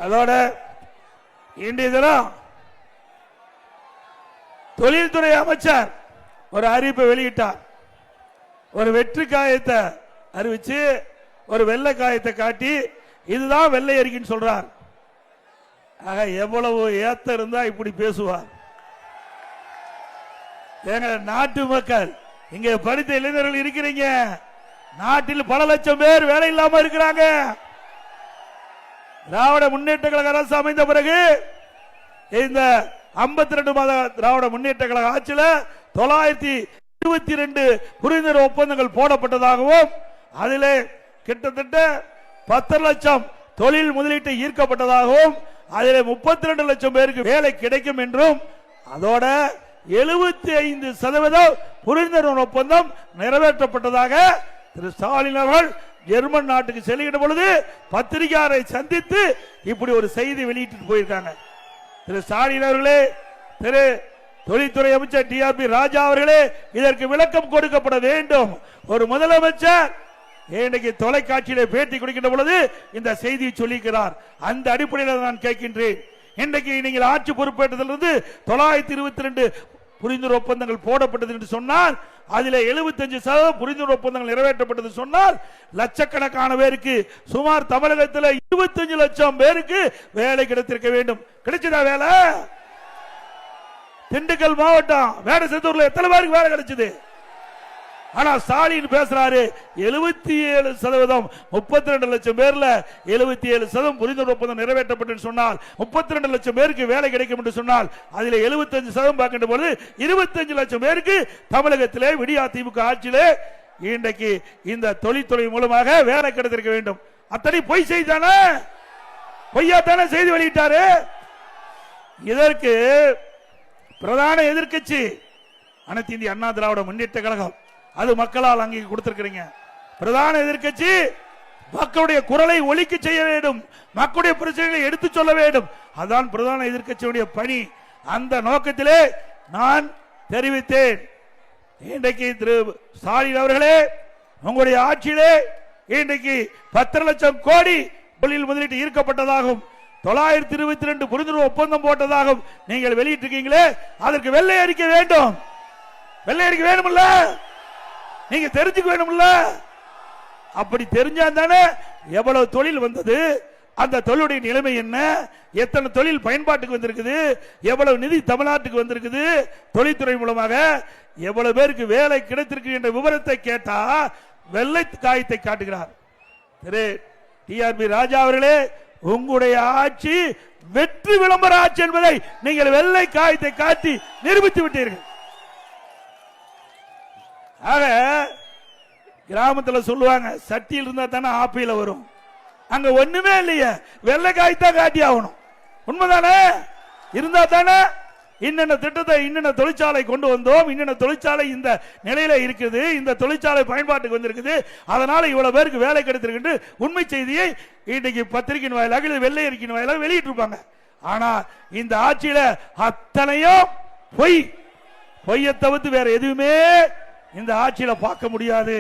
அதோட இன்றைய தினம் தொழில்துறை அமைச்சர் ஒரு அறிவிப்பை வெளியிட்டார். ஒரு வெற்றி காயத்தை அறிவிச்சு ஒரு வெள்ளை காயத்தை காட்டி இதுதான் வெள்ளை அறிக்கைன்னு சொல்றார். ஆக எவ்வளவு ஏத்த இருந்தா இப்படி பேசுவார்? எங்க நாட்டு மக்கள், இங்க படித்த இளைஞர்கள் இருக்கிறீங்க, நாட்டில் பல லட்சம் பேர் வேலை இல்லாம இருக்கிறாங்க. திராவிட முன்னேற்ற கழக அரசு அமைந்த பிறகு இந்த 52 மாத திராவிட முன்னேற்ற கழக ஆட்சியில் 922 புரிந்துணர்வு ஒப்பந்தங்கள் போடப்பட்டதாகவும் அதிலே கிட்டத்தட்ட 10 லட்சம் தொழில் முதலீட்டை ஈர்க்கப்பட்டதாகவும் அதிலே 32 லட்சம் பேருக்கு வேலை கிடைக்கும் என்றும் அதோட 75% புரிந்துணர்வு ஒப்பந்தம் நிறைவேற்றப்பட்டதாக திரு ஸ்டாலின் அவர்கள் ஜெர்மன் நாட்டுக்கு செல்கிற பொழுது பத்திரிகையாளரை சந்தித்து இப்படி ஒரு செய்தி வெளியிட்டு போயிருக்காங்க. திரு ஸ்டாலின் அவர்களே, திரு தொழில்துறை அமைச்சர் டிஆர்பி ராஜா அவர்களே, இதற்கு விளக்கம் கொடுக்கப்பட வேண்டும். ஒரு முதலமைச்சர் இன்னைக்கு தொலைக்காட்சியிலே பேட்டி கொடுக்கின்ற பொழுது இந்த செய்தியை சொல்லிக்கிறார். அந்த அடிப்படையில் நான் கேட்கின்றேன், இன்றைக்கு நீங்கள் ஆட்சி பொறுப்பேற்றதிலிருந்து 922 புரிந்துணர்வு ஒப்பந்தங்கள் போடப்பட்டது என்று சொன்னால் அதில் 75% புரிந்துணர்வு ஒப்பந்தங்கள் நிறைவேற்றப்பட்டது சொன்னால் லட்சக்கணக்கான பேருக்கு, சுமார் தமிழகத்தில் 25 லட்சம் பேருக்கு வேலை கிடைத்திருக்க வேண்டும். கிடைச்சதா வேலை? திண்டுக்கல் மாவட்டம் வேடசத்தூர்ல எத்தனை பேருக்கு வேலை கிடைச்சது? ஆனா ஸ்டாலின் பேசுறாரு 77%, 32 லட்சம் பேர்ல 77% புரிந்துணர்வு ஒப்பந்தம் நிறைவேற்றப்பட்டு சொன்னால் 32 லட்சம் பேருக்கு வேலை கிடைக்கும் என்று சொன்னால் அதில் 75% பார்க்கின்ற பொழுது 25 லட்சம் பேருக்கு தமிழகத்திலே விடியா திமுக ஆட்சியிலே இன்றைக்கு இந்த தொழில்துறை மூலமாக வேலை கிடைத்திருக்க வேண்டும். அத்தனை பொய் செய்தானே, பொய்யாத்தானே செய்தி வெளியிட்டாரு. இதற்கு பிரதான எதிர்க்கட்சி அனைத்து இந்திய அண்ணா திராவிட முன்னேற்ற கழகம், அது மக்களால் அங்கே கொடுத்திருக்கிறீங்க. பிரதான எதிர்க்கட்சி மக்களுடைய குரலை ஒலிக்க செய்ய வேண்டும், மக்களுடைய பிரச்சனைகளை எடுத்து சொல்ல வேண்டும். அதான் பிரதான எதிர்க்கட்சியுடைய பணி. அந்த நோக்கத்திலே நான் தெரிவித்தேன். இன்றைக்கு திரு ஸ்டாலின் அவர்களே, உங்களுடைய ஆட்சியிலே இன்றைக்கு 10 லட்சம் கோடி தொழில் முதலீட்டு ஈர்க்கப்பட்டதாகவும் 922 புரிந்துணர்வு ஒப்பந்தம் போட்டதாகவும் நீங்கள் வெளியிட்டிருக்கீங்களே, அதற்கு வெள்ளை அறிக்கை வேண்டும். வெள்ளை அறிக்கை வேணும்ல, நீங்க தெரிஞ்சுக்க வேணும்ல. அப்படி தெரிஞ்சா தானே எவ்வளவு தொழில் வந்தது, அந்த தொழிலுடைய நிலைமை என்ன, எத்தனை தொழில் பயன்பாட்டுக்கு வந்திருக்குது, எவ்வளவு நிதி தமிழ்நாட்டுக்கு வந்திருக்குது, தொழில்துறை மூலமாக எவ்வளவு பேருக்கு வேலை கிடைத்திருக்கு என்ற விவரத்தை கேட்டா வெள்ளை காயத்தை காட்டுகிறார். திரு டிஆர்பி ராஜா அவர்களே, உங்களுடைய ஆட்சி வெற்றி விளம்பர ஆட்சி என்பதை நீங்கள் வெள்ளை காயத்தை காட்டி நிரூபித்து விட்டீர்கள். ஆக கிராமத்தில் சொல்லுவாங்க, சட்டியில் இருந்தா தானே ஆப்பில வரும். அங்க ஒண்ணுமே இல்லையே, வெள்ளை காய்த்தான் காட்டி ஆகணும். உண்மைதானே? இருந்தா தானே இன்னென்ன திட்டத்தை, இன்னென்ன தொழிற்சாலை கொண்டு வந்தோம், இன்னென்ன தொழிற்சாலை இந்த நிலையில இருக்குது, இந்த தொழிற்சாலை பயன்பாட்டுக்கு வந்திருக்குது, அதனால இவ்வளவு பேருக்கு வேலை கிடைத்திருக்கு உண்மை செய்தியை இன்னைக்கு பத்திரிகையின் வாயிலாக, வெள்ளை அறிக்கையின் வாயிலாக வெளியிட்டு இருப்பாங்க. ஆனா இந்த ஆட்சியில அத்தனையும் பொய். பொய்யை தவிர்த்து வேற எதுவுமே இந்த ஆட்சியில பார்க்க முடியாது.